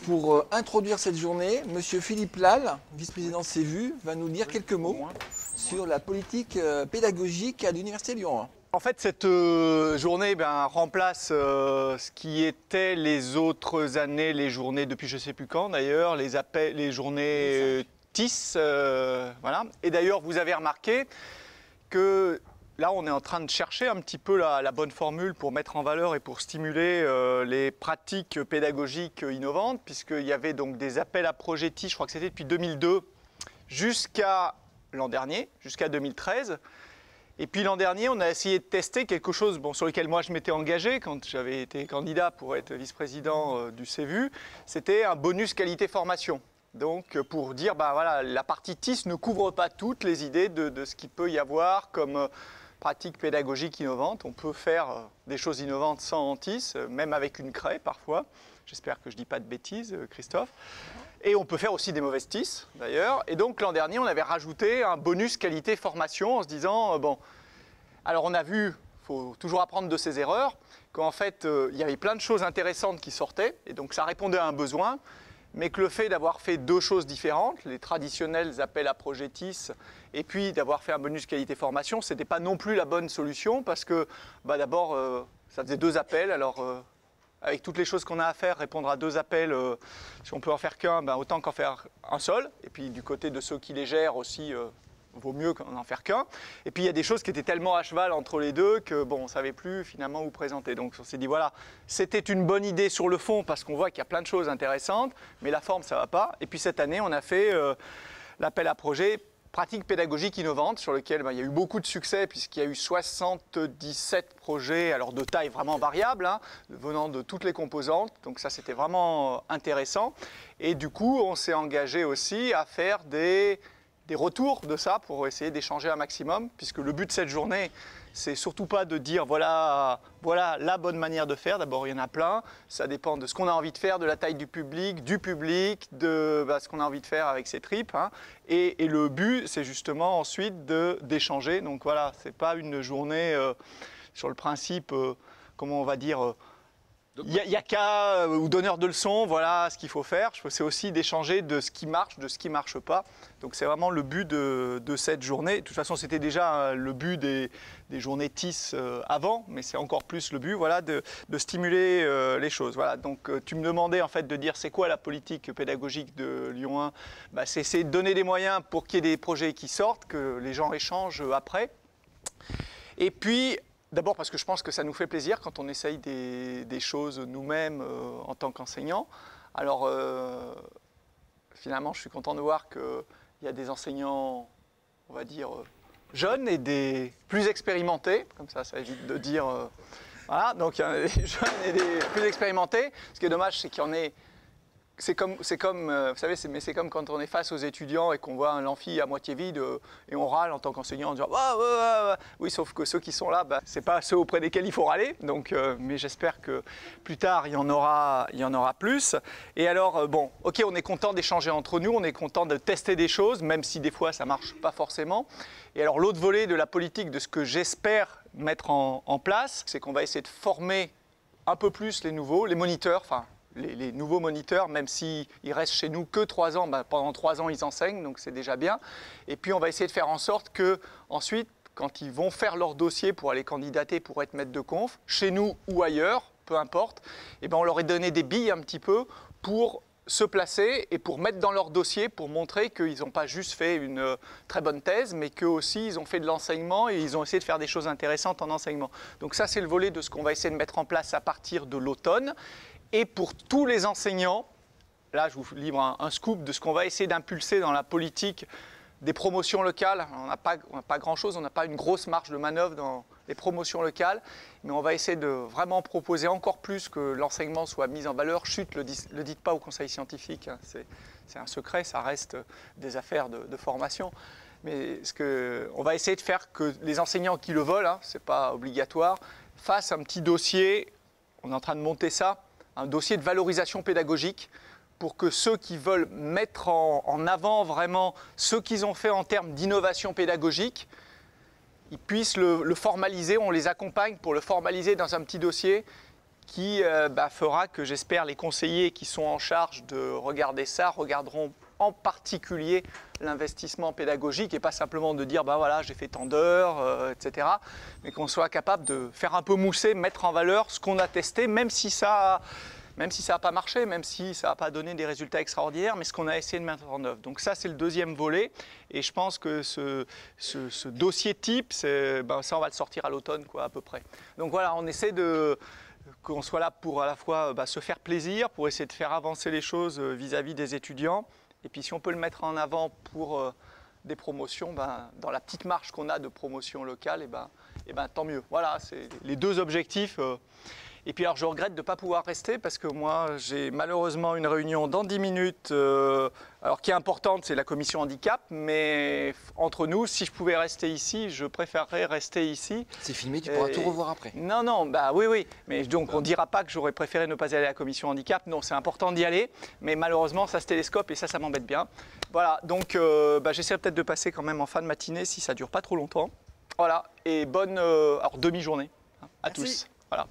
Pour introduire cette journée, M. Philippe Lal, vice-président de CEVU, va nous dire quelques mots sur la politique pédagogique à l'Université Lyon 1. En fait, cette journée remplace ce qui était les autres années, les journées depuis je ne sais plus quand d'ailleurs, les journées TIS. Voilà. Et d'ailleurs, vous avez remarqué que là, on est en train de chercher un petit peu la bonne formule pour mettre en valeur et pour stimuler les pratiques pédagogiques innovantes, puisqu'il y avait donc des appels à projets TIS, je crois que c'était depuis 2002 jusqu'à l'an dernier, jusqu'à 2013. Et puis l'an dernier, on a essayé de tester quelque chose sur lequel moi je m'étais engagé quand j'avais été candidat pour être vice-président du CEVU, c'était un bonus qualité formation. Donc pour dire, voilà, la partie TIS ne couvre pas toutes les idées de ce qu'il peut y avoir comme pratique pédagogique innovante. On peut faire des choses innovantes sans TIS, même avec une craie parfois. J'espère que je ne dis pas de bêtises, Christophe. Et on peut faire aussi des mauvaises TIS, d'ailleurs. Et donc, l'an dernier, on avait rajouté un bonus qualité formation en se disant, alors on a vu, il faut toujours apprendre de ses erreurs, qu'en fait, il y avait plein de choses intéressantes qui sortaient, et donc ça répondait à un besoin, mais que le fait d'avoir fait deux choses différentes, les traditionnels appels à projets TIS, et puis d'avoir fait un bonus qualité formation, ce n'était pas non plus la bonne solution, parce que d'abord, ça faisait deux appels, alors avec toutes les choses qu'on a à faire, répondre à deux appels, si on peut en faire qu'un, autant qu'en faire un seul. Et puis du côté de ceux qui les gèrent aussi, vaut mieux qu'en en faire qu'un. Et puis il y a des choses qui étaient tellement à cheval entre les deux que on ne savait plus finalement où présenter. Donc on s'est dit voilà, c'était une bonne idée sur le fond parce qu'on voit qu'il y a plein de choses intéressantes, mais la forme ça ne va pas. Et puis cette année, on a fait l'appel à projet pratique pédagogique innovante sur lequel il y a eu beaucoup de succès puisqu'il y a eu 77 projets, alors de taille vraiment variable, venant de toutes les composantes. Donc ça, c'était vraiment intéressant. Et du coup, on s'est engagé aussi à faire des retours de ça pour essayer d'échanger un maximum, puisque le but de cette journée, c'est surtout pas de dire voilà la bonne manière de faire. D'abord, il y en a plein. Ça dépend de ce qu'on a envie de faire, de la taille du public, de ce qu'on a envie de faire avec ses tripes. Et le but, c'est justement ensuite d'échanger. Donc voilà, c'est pas une journée sur le principe, comment on va dire, yaka ou donneur de leçons, voilà ce qu'il faut faire. C'est aussi d'échanger de ce qui marche, de ce qui ne marche pas. Donc c'est vraiment le but de cette journée. De toute façon, c'était déjà le but des journées TIS avant, mais c'est encore plus le but de stimuler les choses. Voilà. Donc tu me demandais en fait de dire c'est quoi la politique pédagogique de Lyon 1. C'est essayer de donner des moyens pour qu'il y ait des projets qui sortent, que les gens échangent après. Et puis, d'abord parce que je pense que ça nous fait plaisir quand on essaye des choses nous-mêmes en tant qu'enseignants. Alors finalement, je suis content de voir qu'il y a des enseignants, on va dire, jeunes et des plus expérimentés. Comme ça évite de dire... voilà, donc il y a des jeunes et des plus expérimentés. Ce qui est dommage, c'est qu'il y en ait... C'est comme, vous savez, c'est comme quand on est face aux étudiants et qu'on voit un amphi à moitié vide et on râle en tant qu'enseignant en disant oui, sauf que ceux qui sont là, c'est pas ceux auprès desquels il faut râler. Donc, mais j'espère que plus tard il y en aura plus. Et alors ok, on est content d'échanger entre nous, on est content de tester des choses, même si des fois ça marche pas forcément. Et alors l'autre volet de la politique, de ce que j'espère mettre en place, c'est qu'on va essayer de former un peu plus les moniteurs, enfin. Les nouveaux moniteurs, même s'ils restent chez nous que 3 ans, pendant 3 ans ils enseignent, donc c'est déjà bien. Et puis on va essayer de faire en sorte que ensuite, quand ils vont faire leur dossier pour aller candidater pour être maître de conf, chez nous ou ailleurs, peu importe, on leur ait donné des billes un petit peu pour se placer et pour mettre dans leur dossier, pour montrer qu'ils n'ont pas juste fait une très bonne thèse, mais qu'eux aussi ils ont fait de l'enseignement et ils ont essayé de faire des choses intéressantes en enseignement. Donc ça c'est le volet de ce qu'on va essayer de mettre en place à partir de l'automne. Et pour tous les enseignants, là je vous livre un scoop de ce qu'on va essayer d'impulser dans la politique des promotions locales. On n'a pas grand-chose, on n'a pas une grosse marge de manœuvre dans les promotions locales, mais on va essayer de vraiment proposer encore plus que l'enseignement soit mis en valeur. Chut, le dites pas au conseil scientifique, c'est un secret, ça reste des affaires de formation. Mais on va essayer de faire que les enseignants qui le veulent, ce n'est pas obligatoire, fassent un petit dossier, on est en train de monter ça, un dossier de valorisation pédagogique pour que ceux qui veulent mettre en avant vraiment ce qu'ils ont fait en termes d'innovation pédagogique, ils puissent le formaliser. On les accompagne pour le formaliser dans un petit dossier qui fera que, j'espère, les conseillers qui sont en charge de regarder ça regarderont en particulier l'investissement pédagogique et pas simplement de dire voilà, j'ai fait tant d'heures, etc. Mais qu'on soit capable de faire un peu mousser, mettre en valeur ce qu'on a testé, même si ça n'a pas marché, même si ça n'a pas donné des résultats extraordinaires, mais ce qu'on a essayé de mettre en œuvre. Donc ça, c'est le deuxième volet. Et je pense que ce dossier type, ça, on va le sortir à l'automne, à peu près. Donc voilà, on essaie qu'on soit là pour à la fois se faire plaisir, pour essayer de faire avancer les choses vis-à-vis des étudiants. Et puis si on peut le mettre en avant pour des promotions, dans la petite marge qu'on a de promotion locale, tant mieux. Voilà, c'est les deux objectifs. Et puis alors je regrette de ne pas pouvoir rester parce que moi j'ai malheureusement une réunion dans 10 minutes, alors qui est importante, c'est la commission handicap, mais entre nous, si je pouvais rester ici, je préférerais rester ici. C'est filmé, tu pourras tout revoir après. Non, oui, mais donc on ne dira pas que j'aurais préféré ne pas aller à la commission handicap, non, c'est important d'y aller, mais malheureusement ça se télescope et ça m'embête bien. Voilà, donc j'essaierai peut-être de passer quand même en fin de matinée si ça ne dure pas trop longtemps. Voilà, et bonne demi-journée à tous. Voilà.